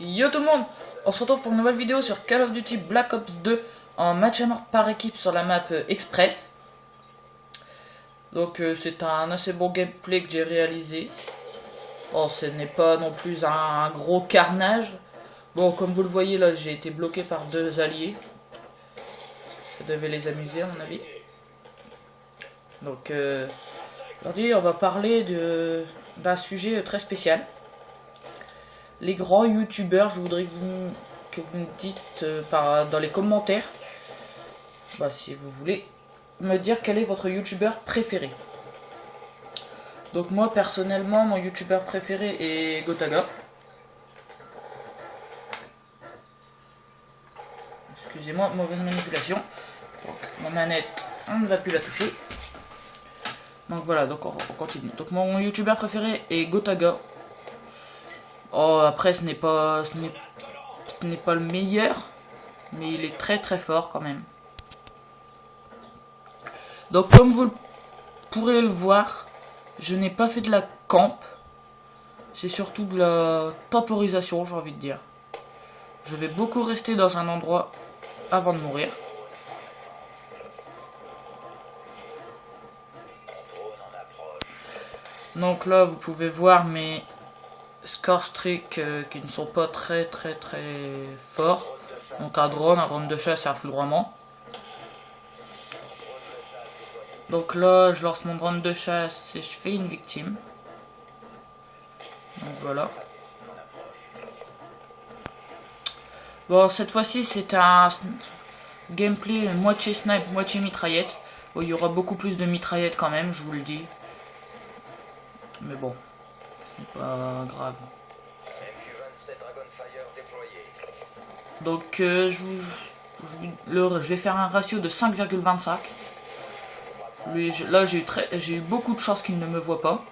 Yo tout le monde, on se retrouve pour une nouvelle vidéo sur Call of Duty Black Ops 2 en match à mort par équipe sur la map Express. Donc c'est un assez bon gameplay que j'ai réalisé. Bon, ce n'est pas non plus un gros carnage. Bon, comme vous le voyez là, j'ai été bloqué par deux alliés. Ça devait les amuser à mon avis. Donc aujourd'hui on va parler d'un sujet très spécial. Les grands youtubeurs, je voudrais que vous me dites dans les commentaires, si vous voulez, me dire quel est votre youtubeur préféré. Donc moi personnellement, mon youtubeur préféré est Gotaga. Excusez-moi, mauvaise manipulation. Donc, ma manette, on ne va plus la toucher. Donc voilà, donc on continue. Donc mon youtubeur préféré est Gotaga. Oh, après ce n'est pas le meilleur, mais il est très très fort quand même. Donc comme vous pourrez le voir, je n'ai pas fait de la camp. C'est surtout de la temporisation, j'ai envie de dire. Je vais beaucoup rester dans un endroit avant de mourir. Donc là vous pouvez voir mes score streak qui ne sont pas très forts. Donc un drone de chasse et un foudroiement. Donc là je lance mon drone de chasse et je fais une victime. Donc voilà. Bon, cette fois-ci c'est un gameplay moitié snipe, moitié mitraillette. Bon, il y aura beaucoup plus de mitraillettes quand même, je vous le dis. Mais bon, c'est pas grave. Donc je vais faire un ratio de 5,25. Là j'ai eu beaucoup de chance qu'il ne me voit pas.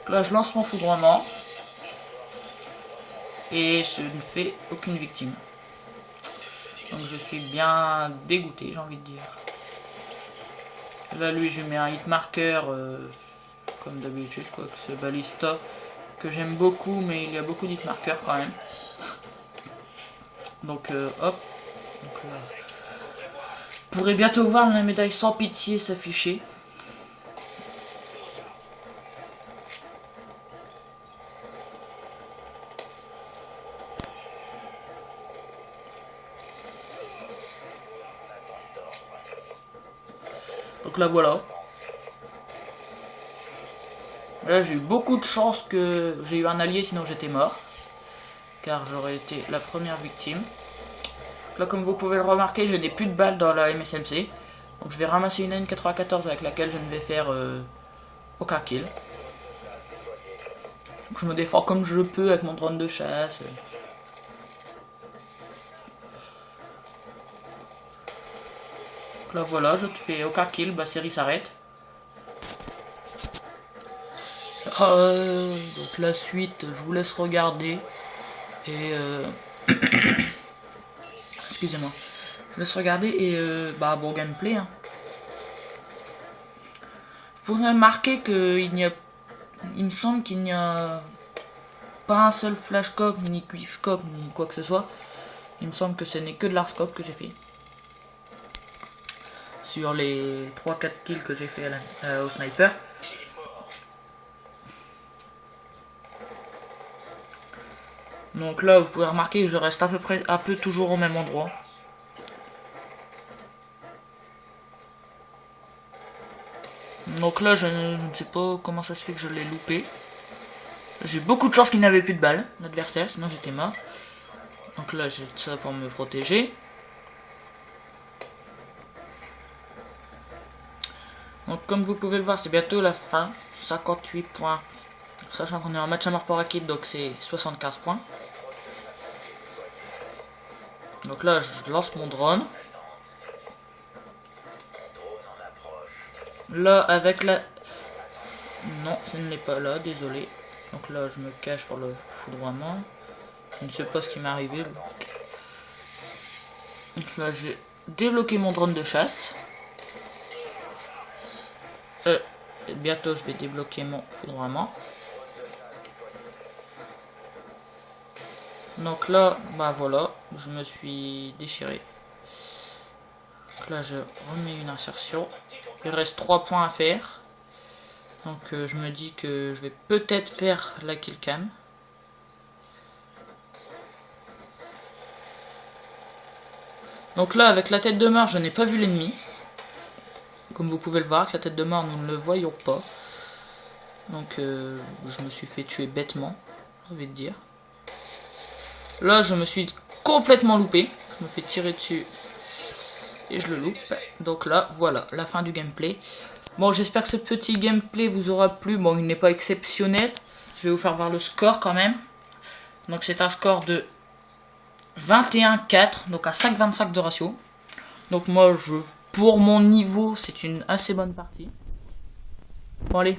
Là je lance mon foudroiement. Et je ne fais aucune victime. Donc je suis bien dégoûté, j'ai envie de dire. Là lui je mets un hit marker comme d'habitude, quoi, que ce balista que j'aime beaucoup, mais il y a beaucoup d'hit markers quand même. Donc hop. Donc, là, vous pourrez bientôt voir la médaille sans pitié s'afficher. Donc là voilà. Là j'ai eu beaucoup de chance que j'ai eu un allié, sinon j'étais mort. Car j'aurais été la première victime. Donc là comme vous pouvez le remarquer, je n'ai plus de balles dans la MSMC. Donc je vais ramasser une N94 avec laquelle je ne vais faire aucun kill. Donc je me défends comme je peux avec mon drone de chasse. Donc là voilà, je te fais aucun kill, la série s'arrête. Donc la suite, je vous laisse regarder. Et excusez-moi. Je vous laisse regarder et bon gameplay. Hein. Vous pourrez remarquer qu'il me semble qu'il n'y a pas un seul flashscope, ni quickscope, ni quoi que ce soit. Il me semble que ce n'est que de l'arscope que j'ai fait. Sur les 3-4 kills que j'ai fait au sniper. Donc là vous pouvez remarquer que je reste à peu près toujours au même endroit. Donc là je ne sais pas comment ça se fait que je l'ai loupé. J'ai beaucoup de chance qu'il n'avait plus de balles, l'adversaire, sinon j'étais mort. Donc là j'ai ça pour me protéger. Donc comme vous pouvez le voir, c'est bientôt la fin. 58 points. Sachant qu'on est en match à mort par équipe, donc c'est 75 points. Donc là je lance mon drone. Là avec la... Non, ce n'est pas là, désolé. Donc là je me cache pour le foudroiement. Je ne sais pas ce qui m'est arrivé. Donc là j'ai débloqué mon drone de chasse. Bientôt je vais débloquer mon foudroiement. Donc là, bah voilà, je me suis déchiré. Donc là, je remets une insertion. Il reste 3 points à faire. Donc je me dis que je vais peut-être faire la kill cam. Donc là, avec la tête de mort, je n'ai pas vu l'ennemi. Comme vous pouvez le voir, avec la tête de mort, nous ne le voyons pas. Donc je me suis fait tuer bêtement, j'ai envie de dire. Là, je me suis complètement loupé. Je me fais tirer dessus et je le loupe. Donc là, voilà, la fin du gameplay. Bon, j'espère que ce petit gameplay vous aura plu. Bon, il n'est pas exceptionnel. Je vais vous faire voir le score quand même. Donc c'est un score de 21-4, donc à 5,25 de ratio. Donc moi, pour mon niveau, c'est une assez bonne partie. Bon allez,